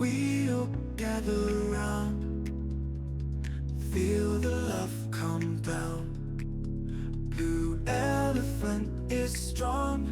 we'll gather round, feel the love compound. Blue elephant is strong.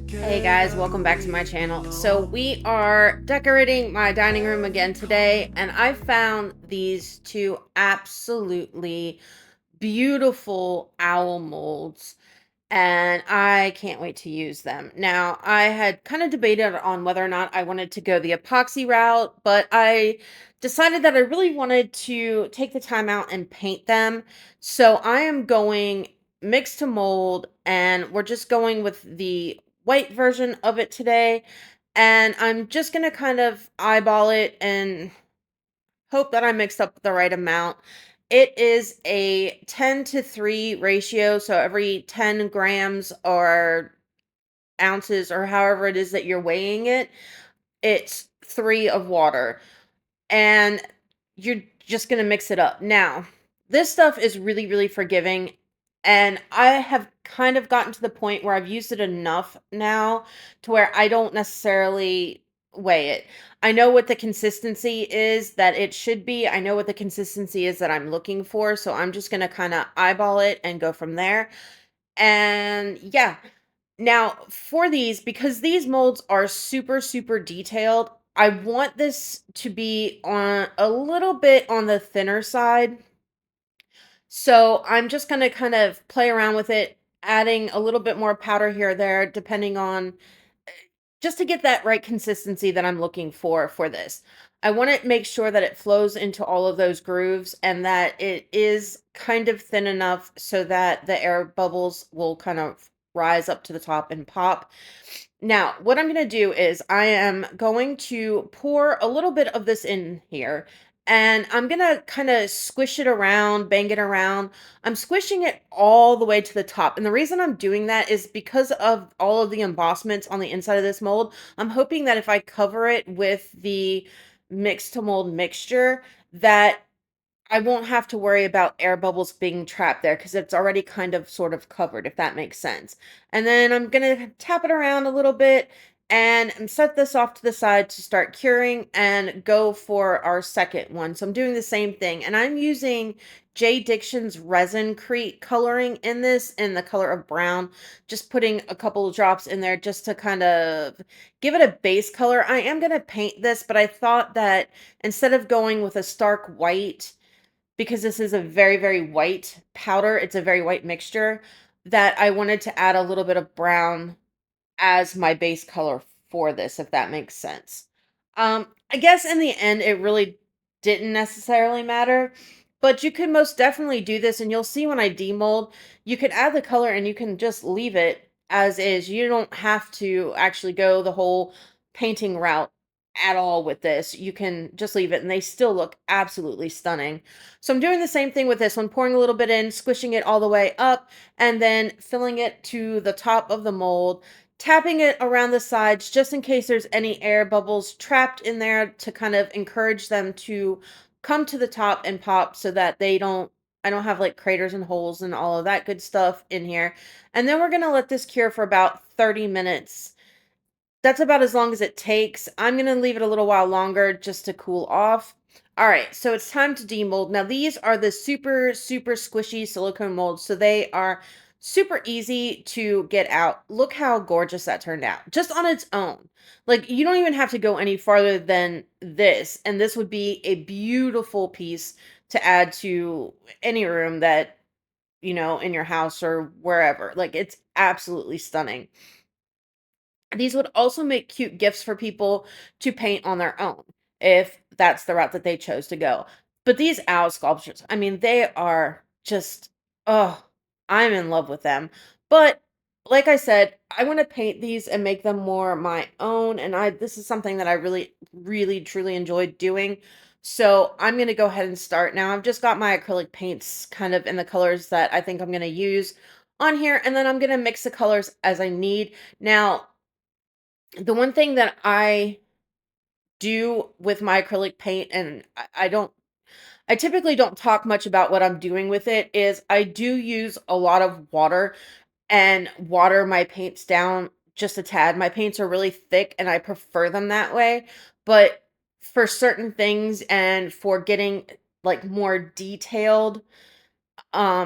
Hey guys, welcome back to my channel. So we are decorating my dining room again today, and I found these two absolutely beautiful owl molds, and I can't wait to use them. Now, I had kind of debated on whether or not I wanted to go the epoxy route, but I decided that I really wanted to take the time out and paint them. So I am going mix to mold, and we're just going with the white version of it today. And I'm just going to kind of eyeball it and hope that I mixed up the right amount. It is a 10-3 ratio, so every 10 grams or ounces or however it is that you're weighing it, it's 3 of water. And you're just going to mix it up. Now, this stuff is really, really forgiving. And I have kind of gotten to the point where I've used it enough now to where I don't necessarily weigh it. I know what the consistency is that it should be. I know what the consistency is that I'm looking for. So I'm just going to kind of eyeball it and go from there. And yeah, now, for these, because these molds are super, super detailed, I want this to be on a little bit on the thinner side. So I'm just going to kind of play around with it, adding a little bit more powder here or there, depending on just to get that right consistency that I'm looking for this. I want to make sure that it flows into all of those grooves and that it is kind of thin enough so that the air bubbles will kind of rise up to the top and pop. Now, what I'm going to do is I am going to pour a little bit of this in here, and I'm going to kind of squish it around, bang it around. I'm squishing it all the way to the top. And the reason I'm doing that is because of all of the embossments on the inside of this mold. I'm hoping that if I cover it with the mix to mold mixture, that I won't have to worry about air bubbles being trapped there because it's already kind of sort of covered, if that makes sense. And then I'm going to tap it around a little bit and set this off to the side to start curing and go for our second one. So I'm doing the same thing, and I'm using J. Diction's Resin Crete coloring in this in the color of brown, just putting a couple of drops in there just to kind of give it a base color. I am going to paint this, but I thought that instead of going with a stark white, because this is a very, very white powder, it's a very white mixture, that I wanted to add a little bit of brown as my base color for this, if that makes sense. I guess in the end, it really didn't necessarily matter, but you could most definitely do this, and you'll see when I demold, you could add the color and you can just leave it as is. You don't have to actually go the whole painting route at all with this. You can just leave it and they still look absolutely stunning. So I'm doing the same thing with this one, pouring a little bit in, squishing it all the way up, and then filling it to the top of the mold, tapping it around the sides just in case there's any air bubbles trapped in there to kind of encourage them to come to the top and pop so that I don't have like craters and holes and all of that good stuff in here. And then we're going to let this cure for about 30 minutes. That's about as long as it takes. I'm going to leave it a little while longer just to cool off. All right, so it's time to demold. Now, these are the super, super squishy silicone molds, so they are super easy to get out. Look how gorgeous that turned out, just on its own. Like, you don't even have to go any farther than this, and this would be a beautiful piece to add to any room that, in your house or wherever. Like, it's absolutely stunning. These would also make cute gifts for people to paint on their own if that's the route that they chose to go. But these owl sculptures, I mean, they are just, oh, I'm in love with them. But like I said, I want to paint these and make them more my own. And this is something that I really, really, truly enjoyed doing. So I'm going to go ahead and start now. I've just got my acrylic paints kind of in the colors that I think I'm going to use on here. And then I'm going to mix the colors as I need. Now, the one thing that I do with my acrylic paint, and I typically don't talk much about what I'm doing with it, is I do use a lot of water and water my paints down just a tad. My paints are really thick and I prefer them that way. but for certain things and for getting like more detailed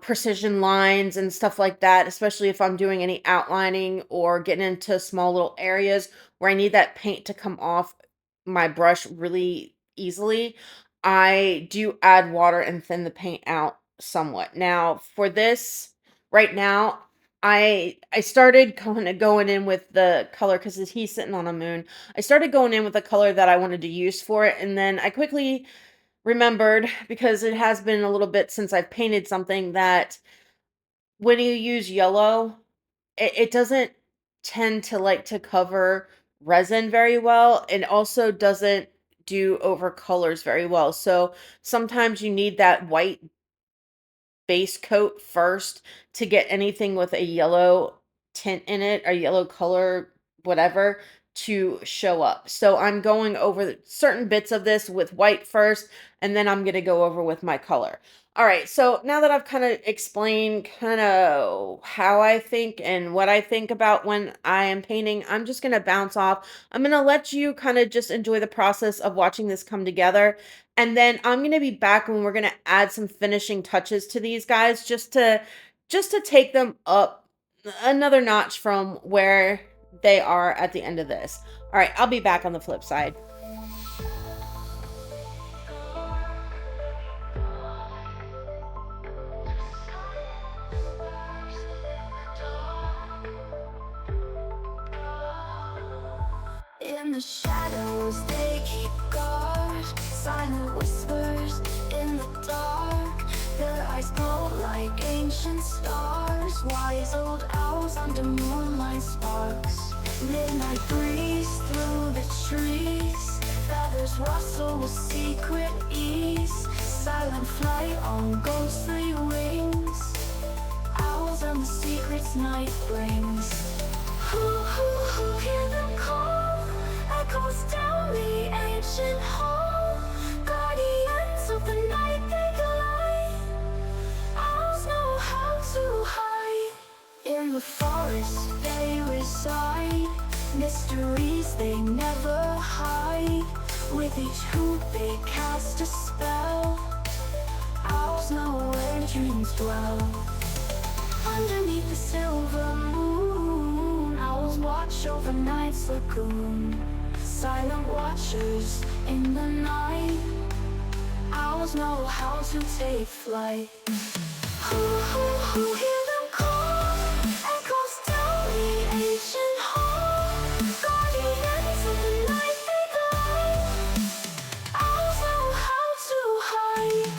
precision lines and stuff like that, especially if I'm doing any outlining or getting into small little areas where I need that paint to come off my brush really easily, I do add water and thin the paint out somewhat. Now, for this right now, I started kind of going in with the color because he's sitting on a moon. I started going in with the color that I wanted to use for it, and then I quickly remembered, because it has been a little bit since I've painted something, that when you use yellow, it doesn't tend to like to cover resin very well, and also doesn't do over colors very well. So sometimes you need that white base coat first to get anything with a yellow tint in it, a yellow color, whatever, to show up. So I'm going over certain bits of this with white first, and then I'm going to go over with my color. All right, so now that I've kind of explained kind of how I think and what I think about when I am painting, I'm just going to bounce off. I'm going to let you kind of just enjoy the process of watching this come together. And then I'm going to be back when we're going to add some finishing touches to these guys, just to take them up another notch from where they are at the end of this. All right, I'll be back on the flip side. In the shadows they keep guard, silent whispers in the dark. Their eyes glow like ancient stars, wise old owls under moonlight sparks. Midnight breeze through the trees, feathers rustle with secret ease. Silent flight on ghostly wings, owls and the secrets night brings. Who hear them call? Echoes down the ancient hall. Guardians of the night they glide. Owls know how to hide. In the forest they reside, mysteries they never hide. With each hoot they cast a spell. Owls know where dreams dwell. Underneath the silver moon, owls watch over night's lagoon. Silent watchers in the night, owls know how to take flight. Who hear them call? Echoes down the ancient hall. Guardians of the night they glide. Owls know how to hide.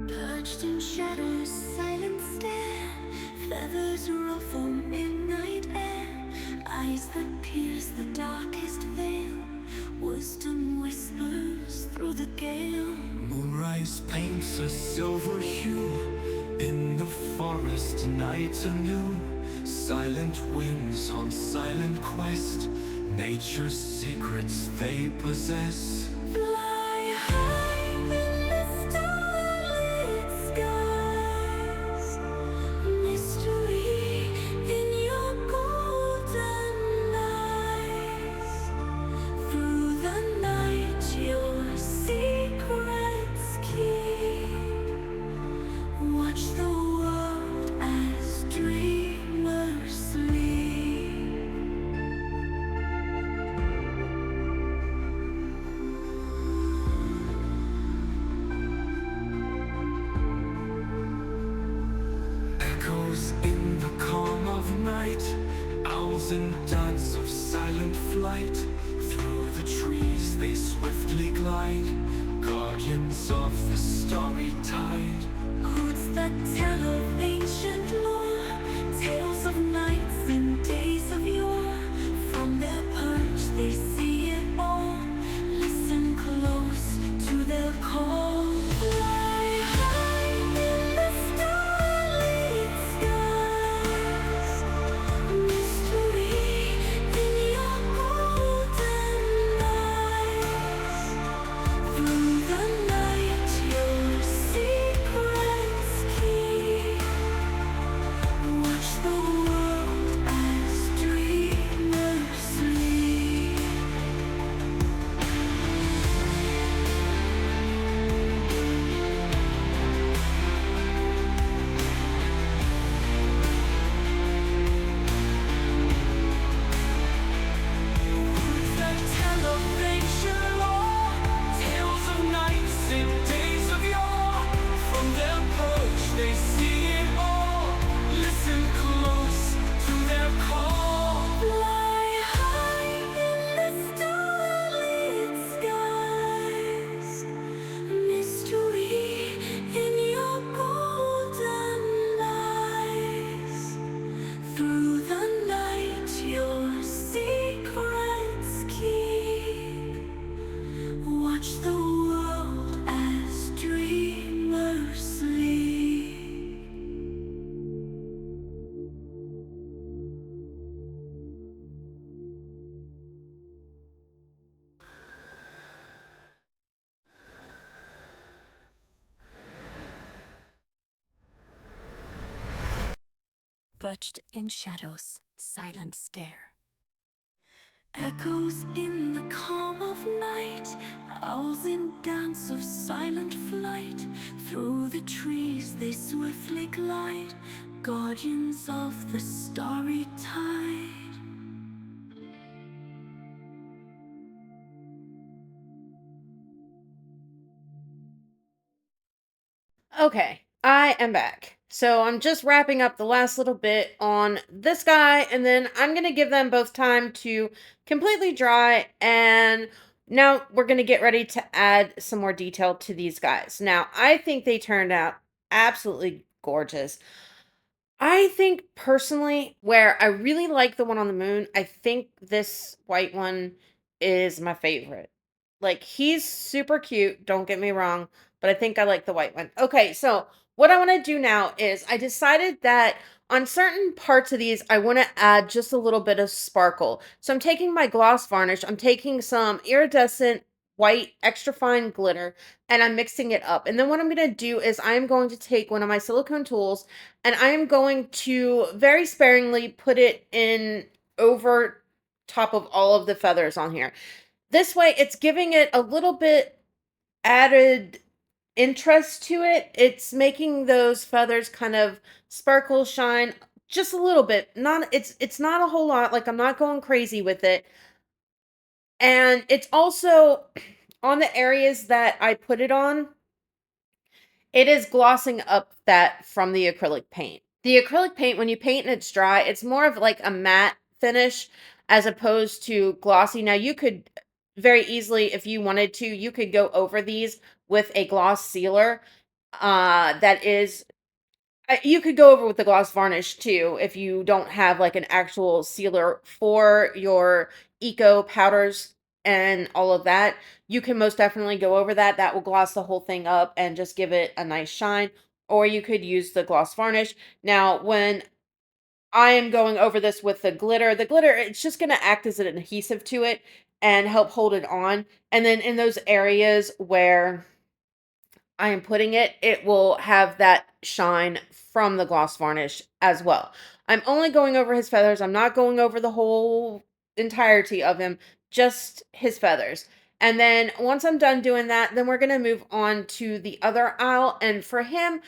Perched in shadows, silent stare, feathers ruffle midnight air, eyes that pierce the darkest veil, wisdom whispers through the gale. Moonrise paints a silver hue in the forest night anew. Silent winds on silent quest, nature's secrets they possess. Fly high in the starlit skies, mystery in your golden eyes. Through the night you'll thousand dance of silent flight. Through the trees they swiftly glide, guardians of the starry tide. Hoods that tell of ancient lore, tales of nights and days of yore. From their perch they see it all, listen close to their call. Fly high in the starlit skies, mystery in your golden eyes. Through the night your secrets keep. Watch the world as dreamers sleep. That tell of ancient lore, tales of nights and days of yore. From their perch they see it all, listen close to their call. Fly high in the starlit skies, mystery in your golden eyes. Through the night your secrets keep. Watch the world as dreamers sleep. Perched in shadows, silent stare. Echoes in the calm of night, owls in dance of silent flight. Through the trees they swiftly glide, guardians of the starry tide. Okay, I am back. So I'm just wrapping up the last little bit on this guy, and then I'm going to give them both time to completely dry, and now we're going to get ready to add some more detail to these guys. Now, I think they turned out absolutely gorgeous. I think personally, where I really like the one on the moon, I think this white one is my favorite. Like, he's super cute, don't get me wrong, but I think I like the white one. Okay, so what I want to do now is I decided that on certain parts of these, I want to add just a little bit of sparkle. So I'm taking my gloss varnish, I'm taking some iridescent white extra fine glitter, and I'm mixing it up. And then what I'm going to do is I'm going to take one of my silicone tools, and I am going to very sparingly put it in over top of all of the feathers on here. This way, it's giving it a little bit added interest to it. It's making those feathers kind of sparkle, shine just a little bit. Not it's not a whole lot. Like, I'm not going crazy with it. And it's also on the areas that I put it on, it is glossing up that from the acrylic paint. The acrylic paint, when you paint and it's dry, it's more of like a matte finish as opposed to glossy. Now, you could very easily, if you wanted to, you could go over these with a gloss sealer. That is, you could go over with the gloss varnish too if you don't have like an actual sealer for your eco powders and all of that. You can most definitely go over that. That will gloss the whole thing up and just give it a nice shine. Or you could use the gloss varnish. Now, when I am going over this with the glitter, it's just going to act as an adhesive to it and help hold it on. And then in those areas where I am putting it, it will have that shine from the gloss varnish as well. I'm only going over his feathers. I'm not going over the whole entirety of him, just his feathers. And then once I'm done doing that, then we're going to move on to the other owl. And for him,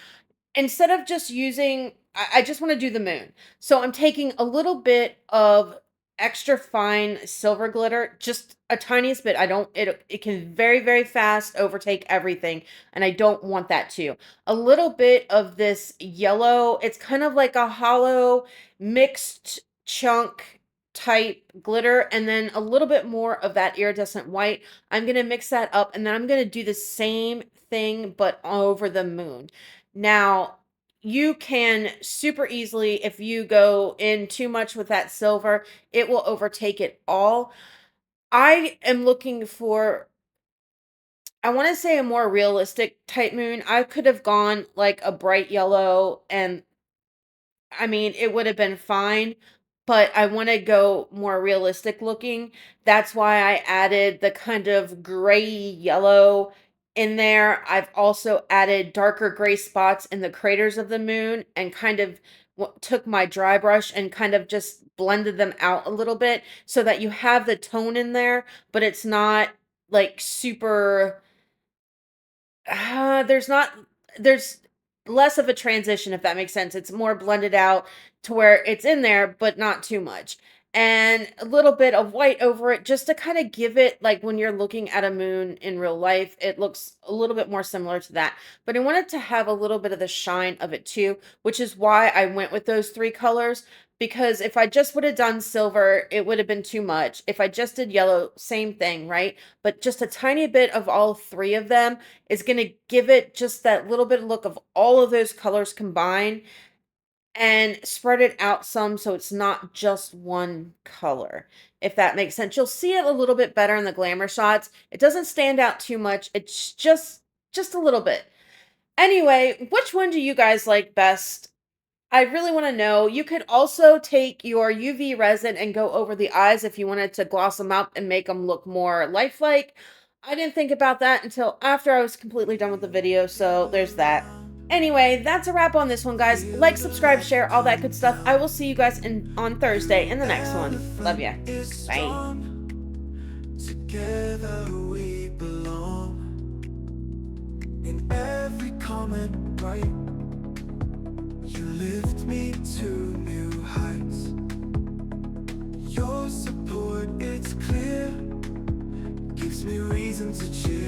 instead of just using, I just want to do the moon. So I'm taking a little bit of extra fine silver glitter, just a tiniest bit. I don't, it can very, very fast overtake everything. And I don't want that to. A little bit of this yellow, it's kind of like a hollow mixed chunk type glitter and then a little bit more of that iridescent white. I'm going to mix that up and then I'm going to do the same thing but over the moon. Now, you can super easily, if you go in too much with that silver, it will overtake it all. I am looking for, I want to say, a more realistic type moon. I could have gone like a bright yellow and I mean, it would have been fine, but I want to go more realistic looking. That's why I added the kind of gray yellow in there. I've also added darker gray spots in the craters of the moon and kind of took my dry brush and kind of just blended them out a little bit so that you have the tone in there, but it's not like super there's not there's less of a transition, if that makes sense. It's more blended out to where it's in there, but not too much. And a little bit of white over it just to kind of give it, like when you're looking at a moon in real life, it looks a little bit more similar to that. But I wanted to have a little bit of the shine of it too, which is why I went with those three colors. Because if I just would have done silver, it would have been too much. If I just did yellow, same thing, right? But just a tiny bit of all three of them is going to give it just that little bit of look of all of those colors combined and spread it out some so it's not just one color. If that makes sense. You'll see it a little bit better in the glamour shots. It doesn't stand out too much. It's just a little bit. Anyway, which one do you guys like best? I really want to know. You could also take your UV resin and go over the eyes if you wanted to gloss them up and make them look more lifelike. I didn't think about that until after I was completely done with the video, so there's that. Anyway, that's a wrap on this one, guys. Like, subscribe, share, all that good stuff. I will see you guys on Thursday in the next one. Love ya. Bye. Together we belong. In every comment right, you lift me to new heights. Your support, it's clear, gives me reason to cheer.